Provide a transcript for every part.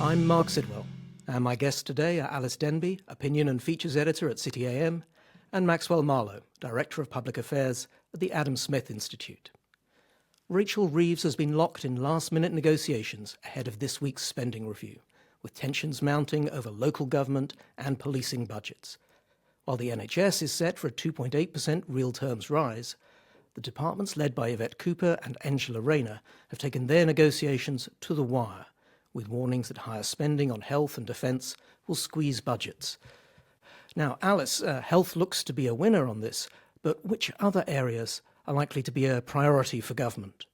I'm Marc Sidwell, and my guests today are Alys Denby, Opinion and Features Editor at City AM, and Maxwell Marlow, Director of Public Affairs at the Adam Smith Institute. Rachel Reeves has been locked in last-minute negotiations ahead of this week's spending review, with tensions mounting over local government and policing budgets. While the NHS is set for a 2.8% real terms rise, the departments led by Yvette Cooper and Angela Rayner have taken their negotiations to the wire, with warnings that higher spending on health and defence will squeeze budgets. Now, Alys, health looks to be a winner on this, but which other areas are likely to be a priority for government?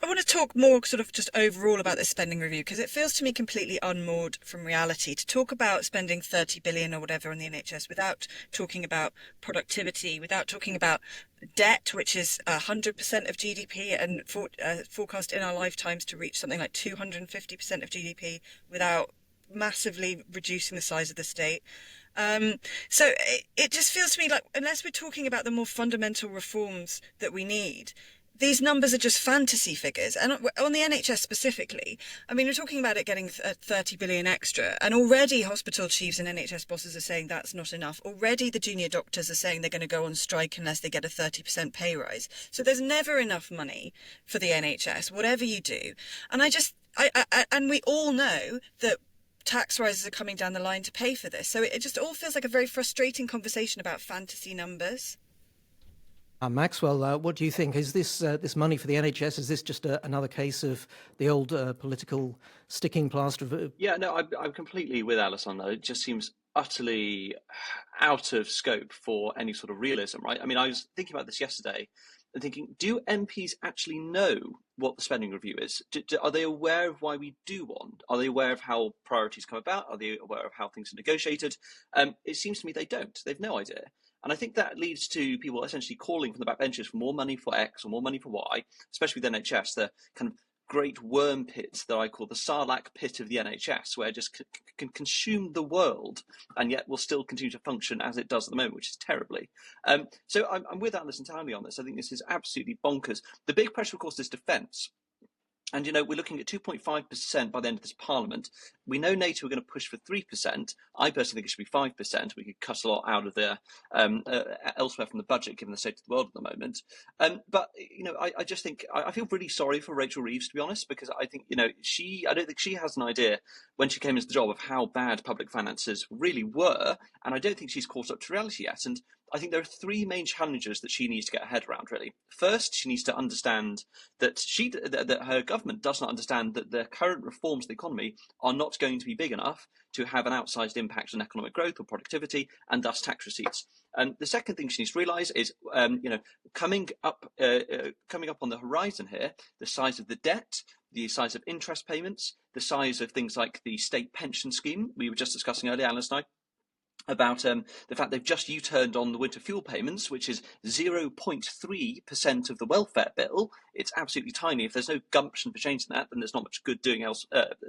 I want to talk more sort of just overall about this spending review, because it feels to me completely unmoored from reality to talk about spending 30 billion or whatever on the NHS without talking about productivity, without talking about debt, which is 100% of GDP and forecast in our lifetimes to reach something like 250% of GDP, without massively reducing the size of the state. So it just feels to me like, unless we're talking about the more fundamental reforms that we need, these numbers are just fantasy figures. And on the NHS specifically, I mean, we're talking about it getting 30 billion extra, and already hospital chiefs and NHS bosses are saying that's not enough. Already the junior doctors are saying they're going to go on strike unless they get a 30% pay rise. So there's never enough money for the NHS, whatever you do. And and we all know that tax rises are coming down the line to pay for this. So it just all feels like a very frustrating conversation about fantasy numbers. Maxwell, what do you think? Is this money for the NHS, is this just another case of the old political sticking plaster? Yeah, no, I'm completely with Alys on that. It just seems utterly out of scope for any sort of realism, right? I mean, I was thinking about this yesterday and thinking, do MPs actually know what the spending review is? Are they aware of why we do one? Are they aware of how priorities come about? Are they aware of how things are negotiated? It seems to me they don't. They've no idea. And I think that leads to people essentially calling from the backbenches for more money for X or more money for Y, especially with NHS, the kind of great worm pit that I call the Sarlacc pit of the NHS, where it just can consume the world and yet will still continue to function as it does at the moment, which is terribly. So I'm with Alys entirely on this. I think this is absolutely bonkers. The big pressure, of course, is defence. And, we're looking at 2.5% by the end of this parliament. We know NATO are going to push for 3%. I personally think it should be 5%. We could cut a lot out of there elsewhere from the budget, given the state of the world at the moment. But, I just think I feel really sorry for Rachel Reeves, to be honest, because I think, I don't think she has an idea when she came into the job of how bad public finances really were. And I don't think she's caught up to reality yet. And I think there are three main challenges that she needs to get her head around, really. First, she needs to understand that that her government does not understand that the current reforms of the economy are not going to be big enough to have an outsized impact on economic growth or productivity and thus tax receipts. And the second thing she needs to realise is, coming up on the horizon here, the size of the debt, the size of interest payments, the size of things like the state pension scheme we were just discussing earlier, Alys and I, about the fact they've just U-turned on the winter fuel payments, which is 0.3% of the welfare bill. It's absolutely tiny. If there's no gumption for changing that, then there's not much good doing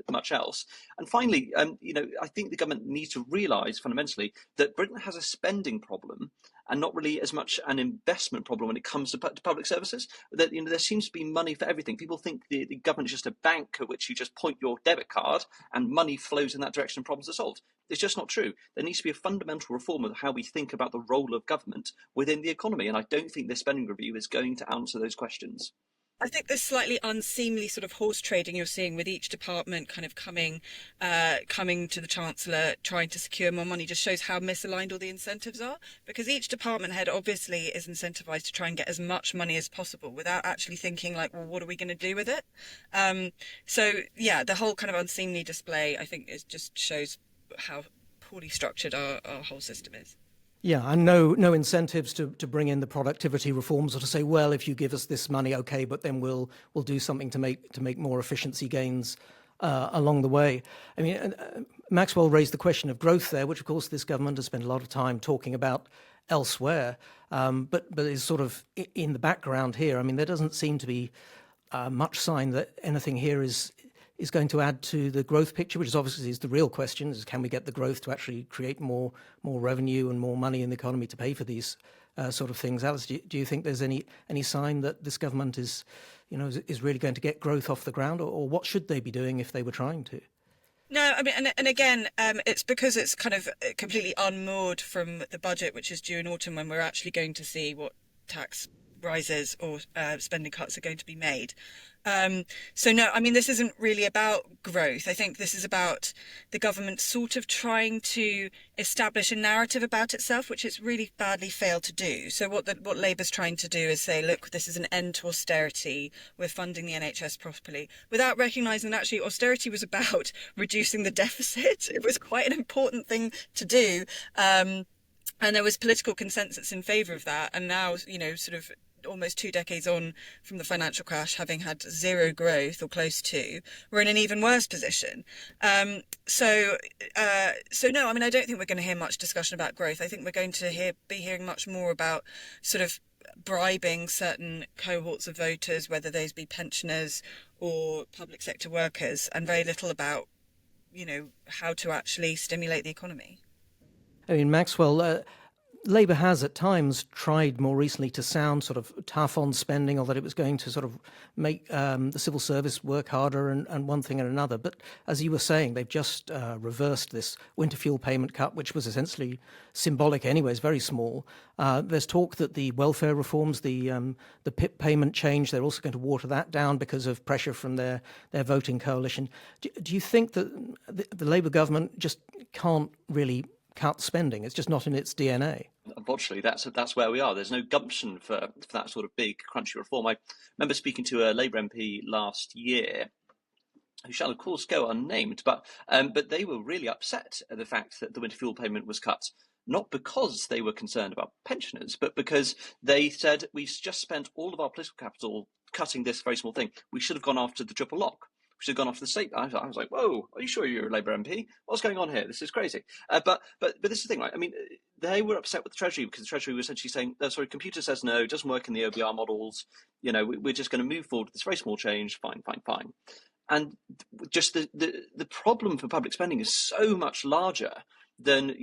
much else. And finally, I think the government needs to realise fundamentally that Britain has a spending problem and not really as much an investment problem when it comes to public services. That there seems to be money for everything. People think the government is just a bank at which you just point your debit card and money flows in that direction and problems are solved. It's just not true. There needs to be a fundamental reform of how we think about the role of government within the economy, and I don't think this spending review is going to answer those questions. I think this slightly unseemly sort of horse trading you're seeing with each department kind of coming to the Chancellor trying to secure more money just shows how misaligned all the incentives are, because each department head obviously is incentivized to try and get as much money as possible without actually thinking like, well, what are we going to do with it? So yeah, the whole kind of unseemly display, I think, just shows how poorly structured our whole system is. Yeah, and no incentives to bring in the productivity reforms or to say, well, if you give us this money, okay, but then we'll do something to make more efficiency gains along the way. I mean, Maxwell raised the question of growth there, which of course this government has spent a lot of time talking about elsewhere, but is sort of in the background here. I mean, there doesn't seem to be much sign that anything here is is going to add to the growth picture, which is obviously is the real question: is can we get the growth to actually create more revenue and more money in the economy to pay for these sort of things? Alys, do you think there's any sign that this government is really going to get growth off the ground, or what should they be doing if they were trying to? No, I mean, and again, it's because it's kind of completely unmoored from the budget, which is due in autumn, when we're actually going to see what tax rises or spending cuts are going to be made. So no, I mean, this isn't really about growth. I think this is about the government sort of trying to establish a narrative about itself, which it's really badly failed to do. So what Labour's trying to do is say, look, this is an end to austerity. We're funding the NHS properly, without recognising that actually austerity was about reducing the deficit. It was quite an important thing to do. And there was political consensus in favour of that. And now, sort of almost 2 decades on from the financial crash, having had zero growth or close to, we're in an even worse position. So no, I mean, I don't think we're going to hear much discussion about growth. I think we're going to be hearing much more about sort of bribing certain cohorts of voters, whether those be pensioners or public sector workers, and very little about, how to actually stimulate the economy. I mean, Maxwell, Labour has at times tried more recently to sound sort of tough on spending, or that it was going to sort of make the civil service work harder and one thing and another. But as you were saying, they've just reversed this winter fuel payment cut, which was essentially symbolic anyways, very small. There's talk that the welfare reforms, the PIP payment change, they're also going to water that down because of pressure from their voting coalition. Do you think that the Labour government just can't really cut spending? It's just not in its DNA. Unfortunately, that's where we are. There's no gumption for that sort of big, crunchy reform. I remember speaking to a Labour MP last year, who shall of course go unnamed, but they were really upset at the fact that the winter fuel payment was cut, not because they were concerned about pensioners, but because they said, we just spent all of our political capital cutting this very small thing. We should have gone after the triple lock. We should have gone after the state. I was like, whoa, are you sure you're a Labour MP? What's going on here? This is crazy. But this is the thing, right? I mean, they were upset with the Treasury because the Treasury was essentially saying, computer says no, it doesn't work in the OBR models. We're just going to move forward with this very small change. Fine. And just the problem for public spending is so much larger than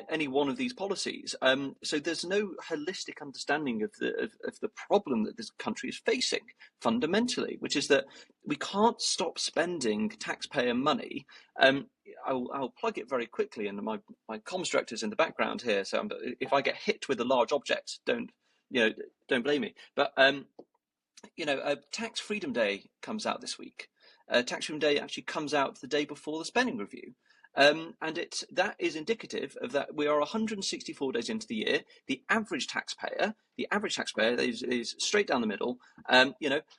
any one of these policies. So there's no holistic understanding of the problem that this country is facing fundamentally, which is that we can't stop spending taxpayer money. I'll plug it very quickly, and my comms director's in the background here, so if I get hit with a large object, don't blame me. But Tax Freedom Day comes out this week. Tax Freedom Day actually comes out the day before the spending review. And that is indicative of that we are 164 days into the year. The average taxpayer is straight down the middle,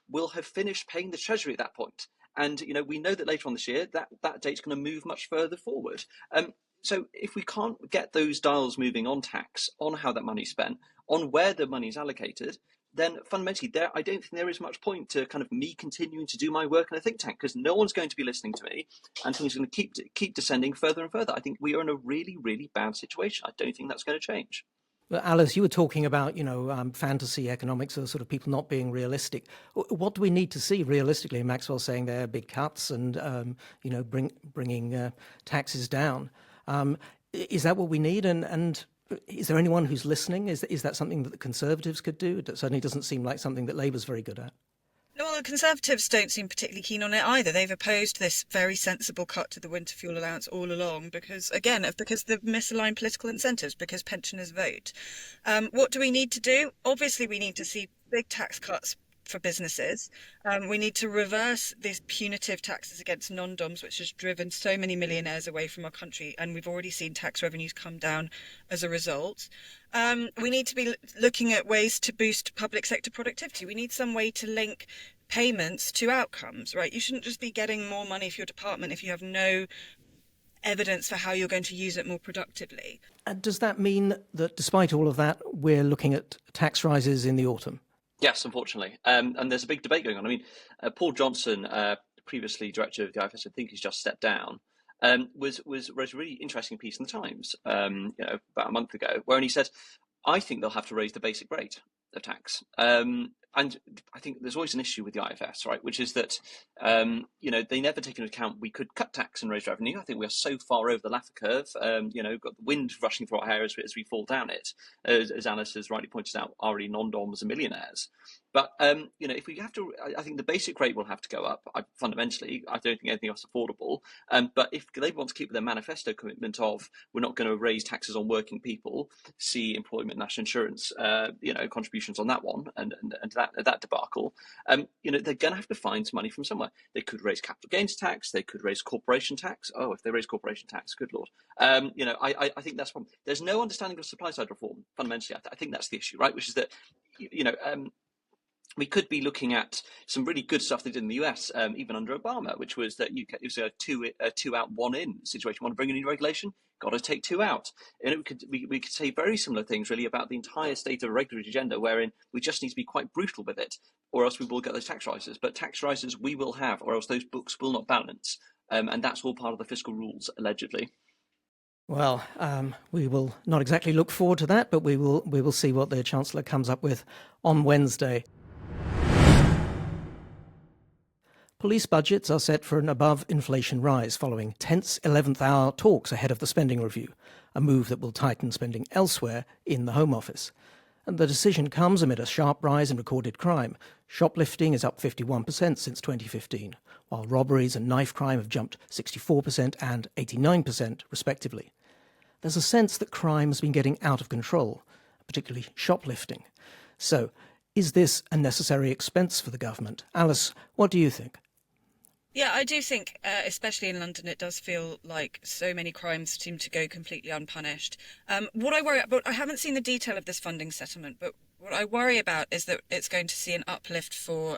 will have finished paying the Treasury at that point. And, we know that later on this year, that date's going to move much further forward. So if we can't get those dials moving on tax, on how that money's spent, on where the money's allocated, then fundamentally I don't think there is much point to kind of me continuing to do my work in a think tank, because no one's going to be listening to me, and things are going to keep descending further and further. I think we are in a really, really bad situation. I don't think that's going to change. Well, Alys, you were talking about, fantasy economics, or sort of people not being realistic. What do we need to see realistically? Maxwell's saying there are big cuts and, bringing taxes down. Is that what we need? And is there anyone who's listening? Is that something that the Conservatives could do? It certainly doesn't seem like something that Labour's very good at. Well, the Conservatives don't seem particularly keen on it either. They've opposed this very sensible cut to the winter fuel allowance all along because the misaligned political incentives, because pensioners vote. What do we need to do? Obviously, we need to see big tax cuts for businesses. We need to reverse these punitive taxes against non-doms, which has driven so many millionaires away from our country, and we've already seen tax revenues come down as a result. We need to be looking at ways to boost public sector productivity. We need some way to link payments to outcomes, right? You shouldn't just be getting more money for your department if you have no evidence for how you're going to use it more productively. And does that mean that despite all of that, we're looking at tax rises in the autumn? Yes, unfortunately. And there's a big debate going on. I mean, Paul Johnson, previously director of the IFS, I think he's just stepped down, wrote a really interesting piece in the Times, about a month ago, wherein he said, I think they'll have to raise the basic rate of tax. and I think there's always an issue with the IFS, right? Which is that, they never take into account we could cut tax and raise revenue. I think we are so far over the Laffer curve. Got the wind rushing through our hair as we fall down it. As Alys has rightly pointed out, already non-doms are millionaires. But, if we have to, I think the basic rate will have to go up. Fundamentally, I don't think anything else is affordable. But if they want to keep their manifesto commitment of we're not going to raise taxes on working people, see employment, national insurance, contributions on that one, and that debacle, they're going to have to find some money from somewhere. They could raise capital gains tax. They could raise corporation tax. Oh, if they raise corporation tax, good lord. I think that's one. There's no understanding of supply side reform. Fundamentally, I think that's the issue, right? Which is that, we could be looking at some really good stuff they did in the US, even under Obama, which was that it was a two out, one in situation. Want to bring in a new regulation? Got to take two out. And we could say very similar things really about the entire state of a regulatory agenda, wherein we just need to be quite brutal with it, or else we will get those tax rises. But tax rises we will have, or else those books will not balance. And that's all part of the fiscal rules, allegedly. Well, we will not exactly look forward to that, but we will see what the Chancellor comes up with on Wednesday. Police budgets are set for an above-inflation rise following tense 11th-hour talks ahead of the spending review, a move that will tighten spending elsewhere in the Home Office. And the decision comes amid a sharp rise in recorded crime. Shoplifting is up 51% since 2015, while robberies and knife crime have jumped 64% and 89%, respectively. There's a sense that crime has been getting out of control, particularly shoplifting. So, is this a necessary expense for the government? Alys, what do you think? Yeah, I do think, especially in London, it does feel like so many crimes seem to go completely unpunished. What I worry about, I haven't seen the detail of this funding settlement, but what I worry about is that it's going to see an uplift for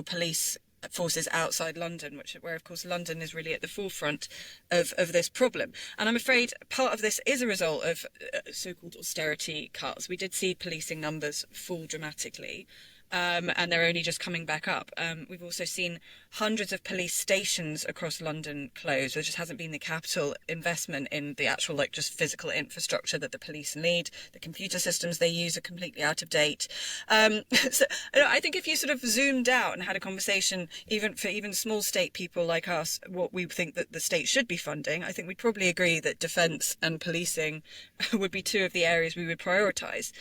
police forces outside London, where of course London is really at the forefront of this problem. And I'm afraid part of this is a result of so-called austerity cuts. We did see policing numbers fall dramatically. And they're only just coming back up. We've also seen hundreds of police stations across London close. There just hasn't been the capital investment in the actual, just physical infrastructure that the police need. The computer systems they use are completely out of date. So I think if you sort of zoomed out and had a conversation, even for small state people like us, what we think that the state should be funding, I think we'd probably agree that defence and policing would be two of the areas we would prioritise.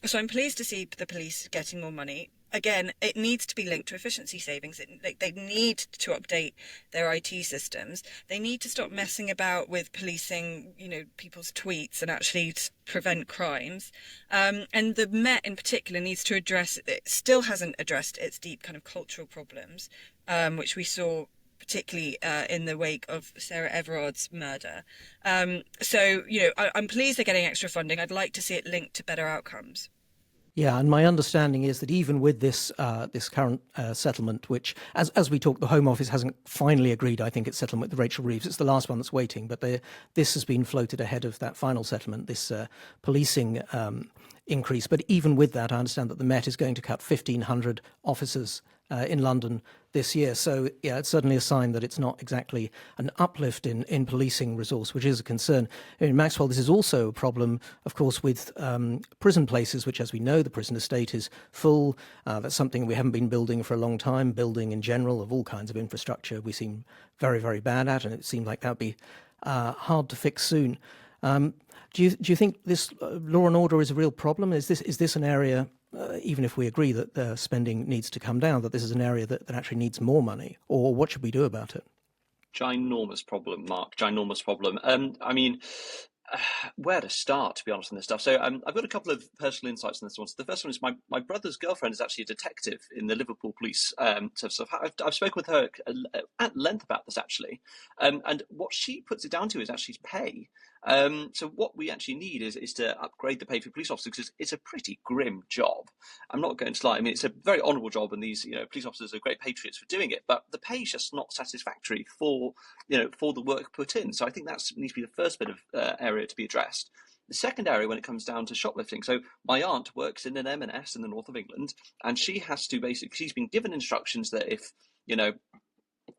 So I'm pleased to see the police getting more money. Again, it needs to be linked to efficiency savings. They need to update their IT systems. They need to stop messing about with policing, people's tweets and actually prevent crimes. And the Met in particular needs to address, it still hasn't addressed its deep kind of cultural problems, which we saw particularly in the wake of Sarah Everard's murder. So, I'm pleased they're getting extra funding. I'd like to see it linked to better outcomes. Yeah, and my understanding is that even with this current settlement, which, as we talk, the Home Office hasn't finally agreed, I think, its settlement with Rachel Reeves. It's the last one that's waiting, but this has been floated ahead of that final settlement, this policing increase. But even with that, I understand that the Met is going to cut 1,500 officers in London this year. So, yeah, it's certainly a sign that it's not exactly an uplift in policing resource, which is a concern. In Maxwell, this is also a problem, of course, with prison places, which, as we know, the prison estate is full. That's something we haven't been building for a long time. Building in general of all kinds of infrastructure we seem very, very bad at, and it seemed like that would be hard to fix soon. Do you think this law and order is a real problem? Is this an area, even if we agree that the spending needs to come down, that this is an area that actually needs more money? Or what should we do about it? Ginormous problem, Marc. Ginormous problem. Where to start, to be honest, on this stuff? So I've got a couple of personal insights on this one. So the first one is my brother's girlfriend is actually a detective in the Liverpool police. So I've spoken with her at length about this, actually. And what she puts it down to is actually pay. So what we actually need is to upgrade the pay for police officers, because it's a pretty grim job. I'm not going to lie. I mean, it's a very honourable job, and these police officers are great patriots for doing it. But the pay is just not satisfactory for the work put in. So I think that needs to be the first bit of area to be addressed. The second area, when it comes down to shoplifting, so my aunt works in an M&S in the north of England, and she has to she's been given instructions that if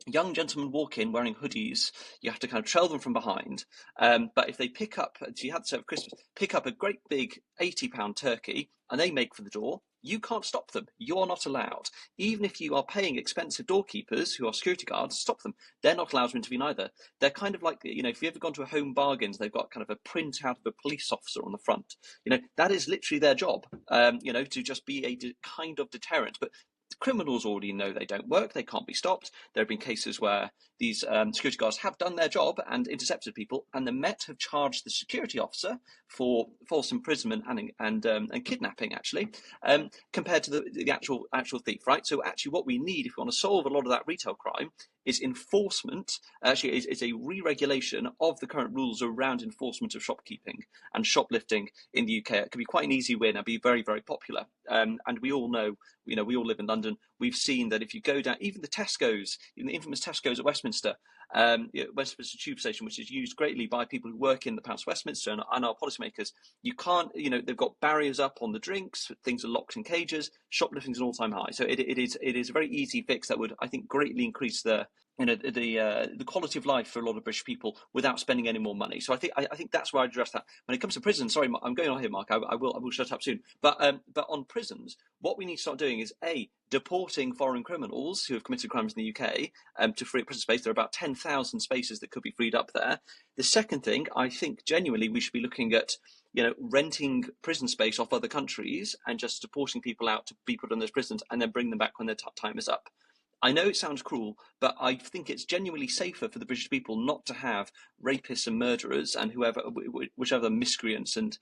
young gentlemen walk in wearing hoodies, you have to kind of trail them from behind. But if they pick up, she had to serve Christmas, pick up a great big £80 turkey, and they make for the door, you can't stop them. You're not allowed. Even if you are paying expensive doorkeepers who are security guards to stop them, they're not allowed to intervene either. They're kind of like, if you've ever gone to a Home Bargains, they've got kind of a printout of a police officer on the front. That is literally their job, to just be a kind of deterrent. But criminals already know they don't work, they can't be stopped. There have been cases where these security guards have done their job and intercepted people, and the Met have charged the security officer for false imprisonment and kidnapping, actually, compared to the actual thief, right? So actually what we need, if we want to solve a lot of that retail crime, is enforcement, actually is a re-regulation of the current rules around enforcement of shopkeeping and shoplifting in the UK. It could be quite an easy win and be very, very popular. And we all know, we all live in London. We've seen that if you go down, even the Tesco's, even the infamous Tesco's at Westminster, Westminster Tube Station, which is used greatly by people who work in the Palace of Westminster and our policymakers, you can't, they've got barriers up on the drinks, things are locked in cages, shoplifting is an all-time high. So it is a very easy fix that would, I think, greatly increase the quality of life for a lot of British people without spending any more money. So I think that's where I address that. When it comes to prisons, sorry, I'm going on here, Mark. I will shut up soon. But on prisons, what we need to start doing is deporting foreign criminals who have committed crimes in the UK to free up prison space. There are about 10,000 spaces that could be freed up there. The second thing, I think genuinely we should be looking at renting prison space off other countries and just deporting people out to be put in those prisons and then bring them back when their time is up. I know it sounds cruel, but I think it's genuinely safer for the British people not to have rapists and murderers and whichever miscreants and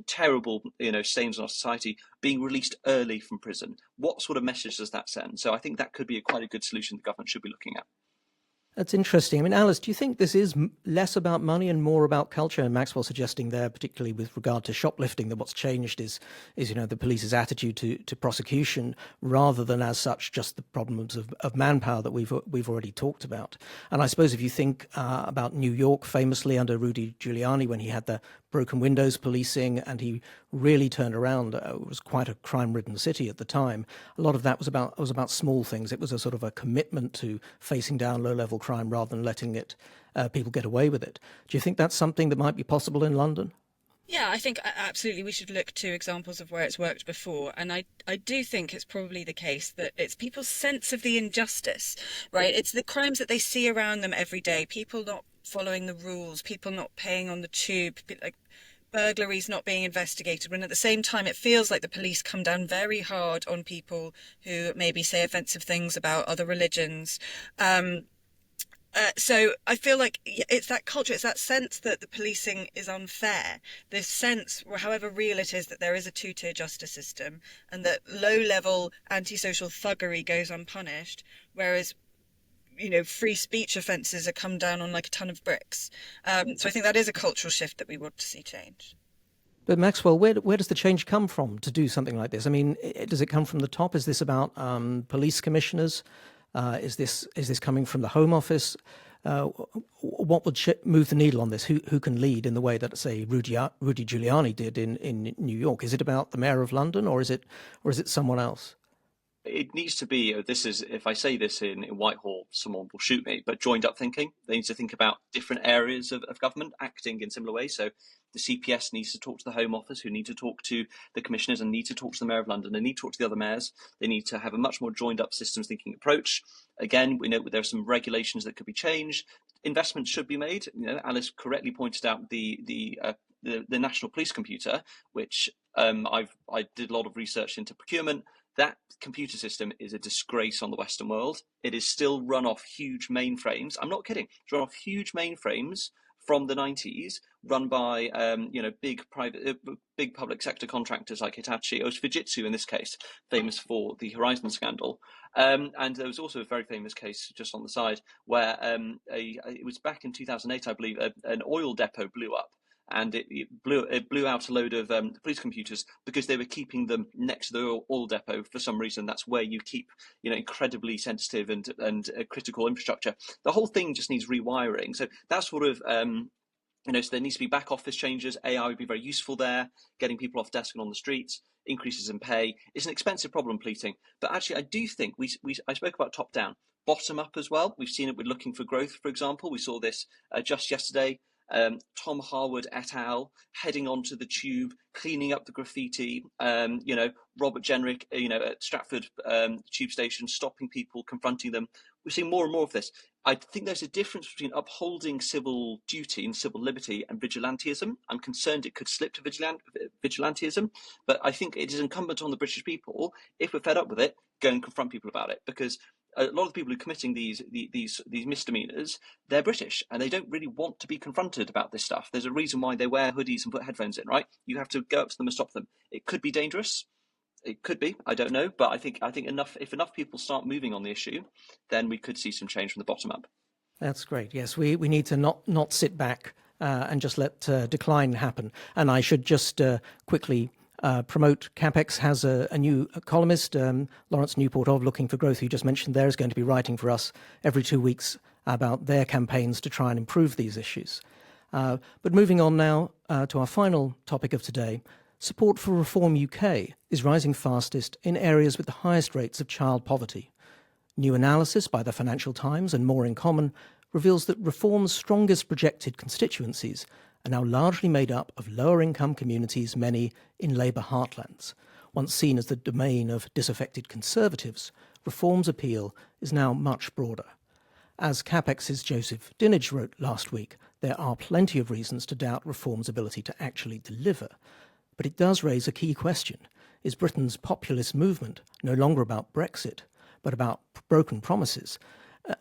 terrible stains on our society being released early from prison. What sort of message does that send? So I think that could be quite a good solution the government should be looking at. That's interesting. I mean, Alys, do you think this is less about money and more about culture? And Maxwell suggesting there, particularly with regard to shoplifting, that what's changed is the police's attitude to prosecution rather than as such just the problems of manpower that we've already talked about. And I suppose if you think about New York, famously under Rudy Giuliani, when he had the broken windows policing and he really turned around, it was quite a crime-ridden city at the time. A lot of that was about small things. It was a sort of a commitment to facing down low-level crime rather than letting people get away with it. Do you think that's something that might be possible in London? Yeah, I think absolutely we should look to examples of where it's worked before. And I do think it's probably the case that it's people's sense of the injustice, right? It's the crimes that they see around them every day, people not following the rules, people not paying on the tube, like burglaries not being investigated, when at the same time it feels like the police come down very hard on people who maybe say offensive things about other religions. So I feel like it's that culture, it's that sense that the policing is unfair. This sense, however real it is, that there is a two-tier justice system and that low-level antisocial thuggery goes unpunished, whereas free speech offences are come down on like a ton of bricks. So I think that is a cultural shift that we want to see change. But Maxwell, where does the change come from to do something like this? I mean, does it come from the top? Is this about police commissioners? Is this coming from the Home Office? What would move the needle on this? Who can lead in the way that, say, Rudy Giuliani did in New York? Is it about the Mayor of London, or is it someone else? It needs to be, if I say this in Whitehall, someone will shoot me, but joined up thinking. They need to think about different areas of government acting in similar ways. So the CPS needs to talk to the Home Office, who need to talk to the commissioners and need to talk to the Mayor of London. They need to talk to the other mayors. They need to have a much more joined up systems thinking approach. Again, we know there are some regulations that could be changed. Investments should be made. Alys correctly pointed out the National Police Computer, which I did a lot of research into procurement. That computer system is a disgrace on the Western world. It is still run off huge mainframes. I'm not kidding. It's run off huge mainframes from the 90s, run by big public sector contractors like Hitachi. It was Fujitsu in this case, famous for the Horizon scandal. And there was also a very famous case just on the side where it was back in 2008, I believe, an oil depot blew up. And it blew out a load of police computers because they were keeping them next to the oil depot for some reason. That's where you keep, incredibly sensitive and critical infrastructure. The whole thing just needs rewiring. So that's sort of, so there needs to be back office changes. AI would be very useful there, getting people off desk and on the streets, increases in pay. It's an expensive problem, policing. But actually, I do think I spoke about top down, bottom up as well. We've seen it with Looking for Growth, for example. We saw this just yesterday. Tom Harwood et al. Heading onto the tube, cleaning up the graffiti, Robert Jenrick, at Stratford tube station, stopping people, confronting them. We're seeing more and more of this. I think there's a difference between upholding civil duty and civil liberty and vigilantism. I'm concerned it could slip to vigilantism, but I think it is incumbent on the British people, if we're fed up with it, go and confront people about it, because a lot of the people who are committing these misdemeanors, they're British and they don't really want to be confronted about this stuff. There's a reason why they wear hoodies and put headphones in, right? You have to go up to them and stop them. It could be dangerous. It could be, I don't know, but I think if enough people start moving on the issue, then we could see some change from the bottom up. That's great. Yes, we need to not sit back and just let decline happen. And I should just quickly promote CapX has a new columnist, Lawrence Newport of Looking for Growth, who you just mentioned there, is going to be writing for us every 2 weeks about their campaigns to try and improve these issues. But moving on now to our final topic of today, support for Reform UK is rising fastest in areas with the highest rates of child poverty. New analysis by the Financial Times and More in Common reveals that Reform's strongest projected constituencies are now largely made up of lower-income communities, many in Labour heartlands. Once seen as the domain of disaffected Conservatives, Reform's appeal is now much broader. As CapX's Joseph Dinage wrote last week, there are plenty of reasons to doubt Reform's ability to actually deliver. But it does raise a key question. Is Britain's populist movement no longer about Brexit, but about broken promises?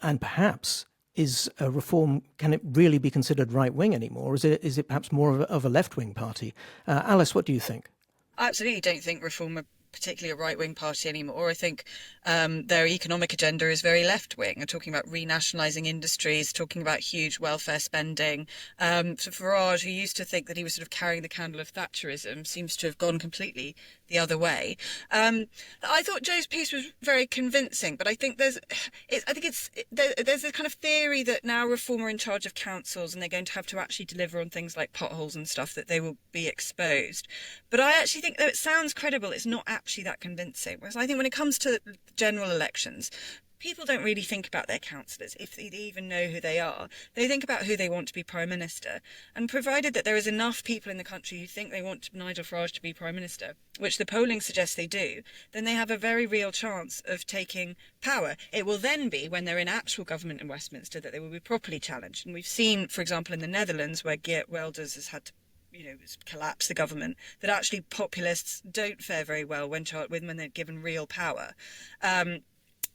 And perhaps, is a Reform, can it really be considered right-wing anymore? Or is it perhaps more of a left-wing party? Alys, what do you think? I absolutely don't think Reform are particularly a right-wing party anymore. I think their economic agenda is very left-wing. They're talking about renationalising industries, talking about huge welfare spending. So Farage, who used to think that he was sort of carrying the candle of Thatcherism, seems to have gone completely the other way. I thought Joe's piece was very convincing, but I think there's a kind of theory that now Reform are in charge of councils and they're going to have to actually deliver on things like potholes and stuff, that they will be exposed. But I actually think, though it sounds credible, it's not actually that convincing. Whereas I think when it comes to general elections, people don't really think about their councillors, if they even know who they are. They think about who they want to be Prime Minister. And provided that there is enough people in the country who think they want Nigel Farage to be Prime Minister, which the polling suggests they do, then they have a very real chance of taking power. It will then be, when they're in actual government in Westminster, that they will be properly challenged. And we've seen, for example, in the Netherlands, where Geert Wilders has had to collapse the government, that actually populists don't fare very well when they're given real power.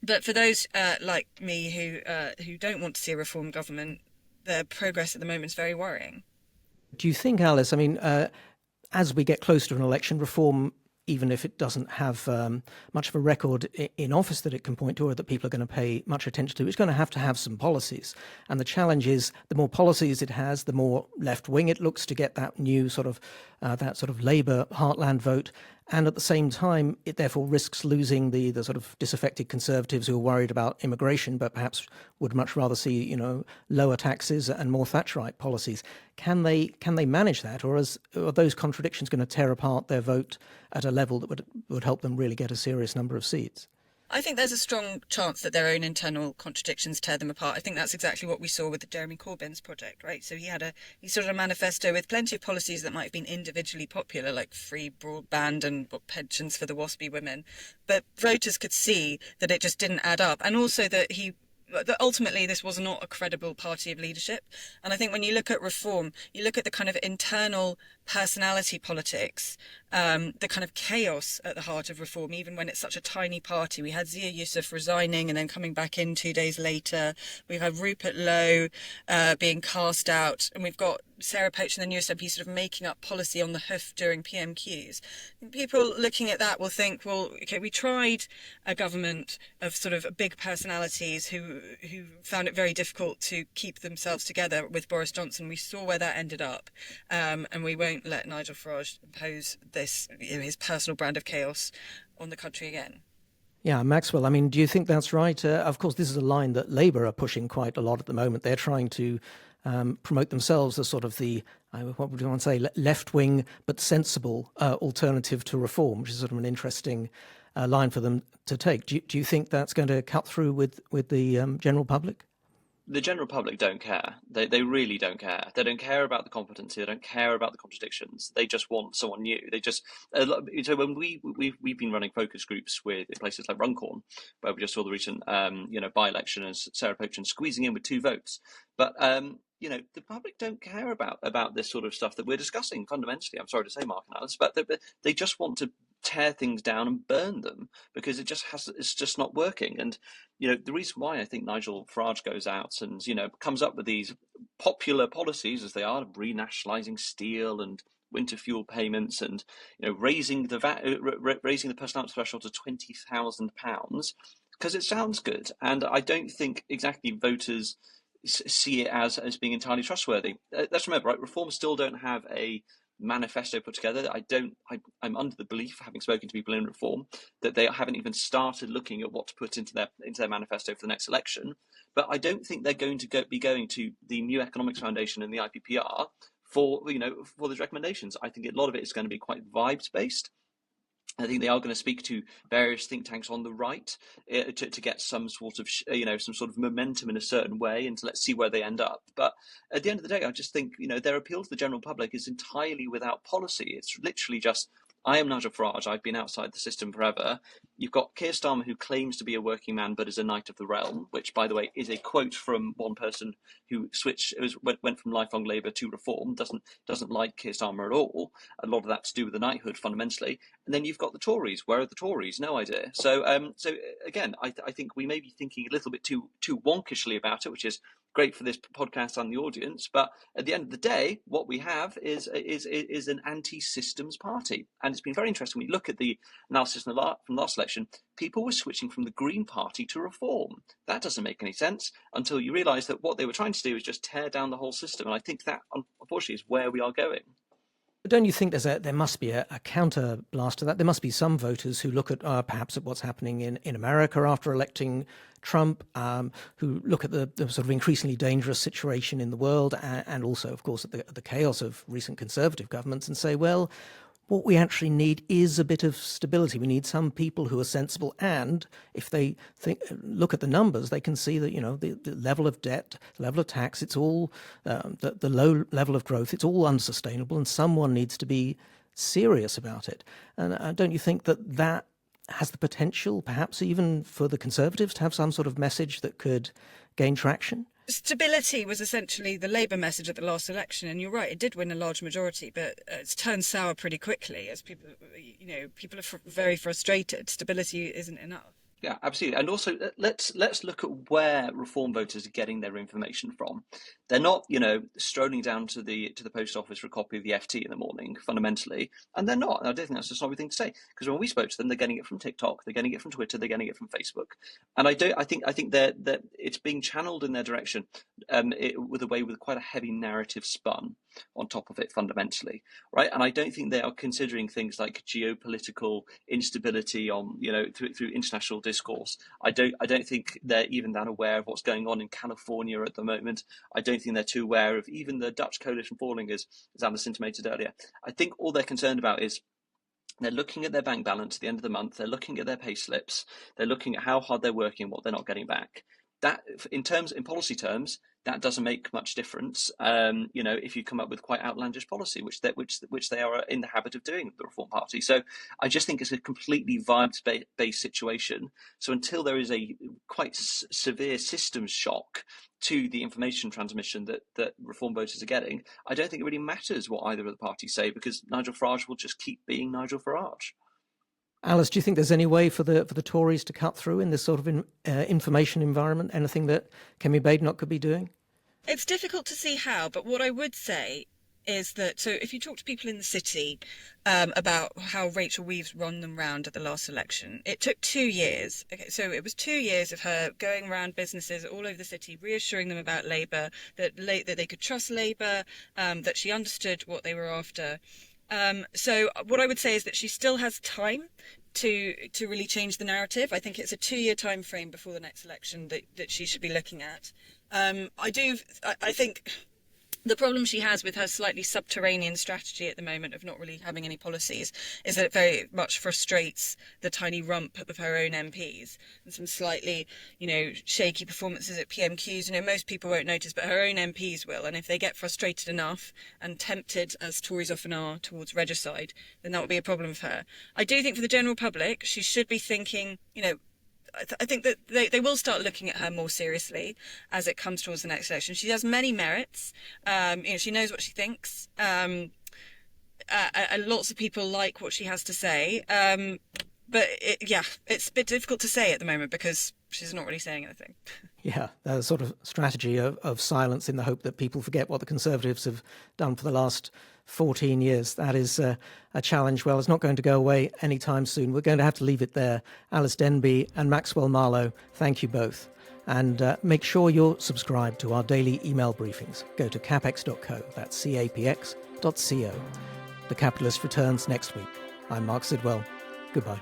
But for those like me who don't want to see a Reform government, the progress at the moment is very worrying. Do you think, Alys, as we get close to an election, Reform, even if it doesn't have much of a record in office that it can point to or that people are going to pay much attention to, it's going to have some policies. And the challenge is, the more policies it has, the more left-wing it looks to get that new sort of Labour heartland vote. And at the same time, it therefore risks losing the sort of disaffected Conservatives who are worried about immigration, but perhaps would much rather see, lower taxes and more Thatcherite policies. Can they manage that, or are those contradictions going to tear apart their vote at a level that would help them really get a serious number of seats? I think there's a strong chance that their own internal contradictions tear them apart. I think that's exactly what we saw with the Jeremy Corbyn's project, right? So he sort of a manifesto with plenty of policies that might have been individually popular, like free broadband and pensions for the WASPy women. But voters could see that it just didn't add up. And also that ultimately this was not a credible party of leadership. And I think when you look at Reform, you look at the kind of internal personality politics, the kind of chaos at the heart of Reform, even when it's such a tiny party. We had Zia Yusuf resigning and then coming back in 2 days later. We've had Rupert Lowe being cast out, and we've got Sarah Poach and the new SNP sort of making up policy on the hoof during PMQs. People looking at that will think, well, okay, we tried a government of sort of big personalities who found it very difficult to keep themselves together with Boris Johnson. We saw where that ended up, and we won't let Nigel Farage impose this, his personal brand of chaos on the country again. Yeah, Maxwell, do you think that's right? Of course, this is a line that Labour are pushing quite a lot at the moment. They're trying to promote themselves as sort of the, what would you want to say, left-wing but sensible alternative to Reform, which is sort of an interesting line for them to take. Do you think that's going to cut through with the general public? the general public don't care. They really don't care. They don't care about the competency. They don't care about the contradictions. They just want someone new. They just so when we've been running focus groups with in places like Runcorn, where we just saw the recent by-election and Sarah Pochen squeezing in with 2 votes. But the public don't care about this sort of stuff that we're discussing fundamentally. I'm sorry to say, Marc and Alys, but they just want to tear things down and burn them because it's just not working. And the reason why I think Nigel Farage goes out and comes up with these popular policies as they are, renationalising steel and winter fuel payments and raising the personal threshold to £20,000 because it sounds good, and I don't think exactly voters see it as being entirely trustworthy. Let's remember, right? Reform still don't have a manifesto put together. I'm under the belief, having spoken to people in Reform, that they haven't even started looking at what to put into their manifesto for the next election. But I don't think they're going to be going to the New Economics Foundation and the IPPR for those recommendations. I think a lot of it is going to be quite vibes based. I think they are going to speak to various think tanks on the right to get some sort of momentum in a certain way, and let's see where they end up. But at the end of the day, I just think their appeal to the general public is entirely without policy. It's literally just, I am Nigel Farage. I've been outside the system forever. You've got Keir Starmer, who claims to be a working man but is a knight of the realm, which, by the way, is a quote from one person who went from lifelong Labour to Reform. Doesn't like Keir Starmer at all. A lot of that to do with the knighthood, fundamentally. And then you've got the Tories. Where are the Tories? No idea. So again, I think we may be thinking a little bit too wonkishly about it, which is great for this podcast and the audience, but at the end of the day, what we have is an anti-systems party. And it's been very interesting when you look at the analysis from last election. People were switching from the Green Party to Reform. That doesn't make any sense until you realise that what they were trying to do is just tear down the whole system. And I think that, unfortunately, is where we are going. But don't you think there must be a counter blast to that? There must be some voters who look at perhaps at what's happening in America after electing Trump, who look at the sort of increasingly dangerous situation in the world and also, of course, at the chaos of recent Conservative governments and say, well, what we actually need is a bit of stability. We need some people who are sensible, and if they look at the numbers, they can see that the level of debt, the level of tax, it's all the low level of growth. It's all unsustainable, and someone needs to be serious about it. And don't you think that has the potential, perhaps even for the Conservatives, to have some sort of message that could gain traction? Stability was essentially the Labour message at the last election, and you're right, it did win a large majority, but it's turned sour pretty quickly as people are very frustrated. Stability isn't enough. Yeah, absolutely. And also, let's look at where Reform voters are getting their information from. They're not, strolling down to the post office for a copy of the FT in the morning, fundamentally. And they're not. And I don't think that's a snobby thing to say, because when we spoke to them, they're getting it from TikTok, they're getting it from Twitter, they're getting it from Facebook. And I think that it's being channeled in their direction with quite a heavy narrative spun on top of it, fundamentally, right? And I don't think they are considering things like geopolitical instability on through international discourse. I don't think they're even that aware of what's going on in California at the moment. I don't think they're too aware of even the Dutch coalition falling, as Alys intimated earlier. I think all they're concerned about is they're looking at their bank balance at the end of the month. They're looking at their pay slips. They're looking at how hard they're working, what they're not getting back. That, in policy terms, that doesn't make much difference. If you come up with quite outlandish policy, which they are in the habit of doing, the Reform Party. So I just think it's a completely vibes-based situation. So until there is a quite severe systems shock to the information transmission that Reform voters are getting, I don't think it really matters what either of the parties say, because Nigel Farage will just keep being Nigel Farage. Alys, do you think there's any way for the Tories to cut through in this sort of information environment? Anything that Kemi Badenoch could be doing? It's difficult to see how, but what I would say is that, so if you talk to people in the city about how Rachel Reeves run them round at the last election, it took 2 years. Okay, so it was 2 years of her going around businesses all over the city, reassuring them about Labour, that they could trust Labour, that she understood what they were after. So what I would say is that she still has time to really change the narrative. I think it's a 2-year time frame before the next election that she should be looking at. I think The problem she has with her slightly subterranean strategy at the moment of not really having any policies is that it very much frustrates the tiny rump of her own MPs, and some slightly, shaky performances at PMQs. Most people won't notice, but her own MPs will. And if they get frustrated enough and tempted, as Tories often are, towards regicide, then that will be a problem for her. I do think for the general public, she should be thinking, I think that they will start looking at her more seriously as it comes towards the next election. She has many merits. She knows what she thinks. And lots of people like what she has to say. But it's a bit difficult to say at the moment because she's not really saying anything. Yeah, the sort of strategy of silence in the hope that people forget what the Conservatives have done for the last 14 years. That is a challenge. Well, it's not going to go away anytime soon. We're going to have to leave it there. Alys Denby and Maxwell Marlow, thank you both. And make sure you're subscribed to our daily email briefings. Go to capx.co, that's capx.co. The Capitalist returns next week. I'm Marc Sidwell. Goodbye.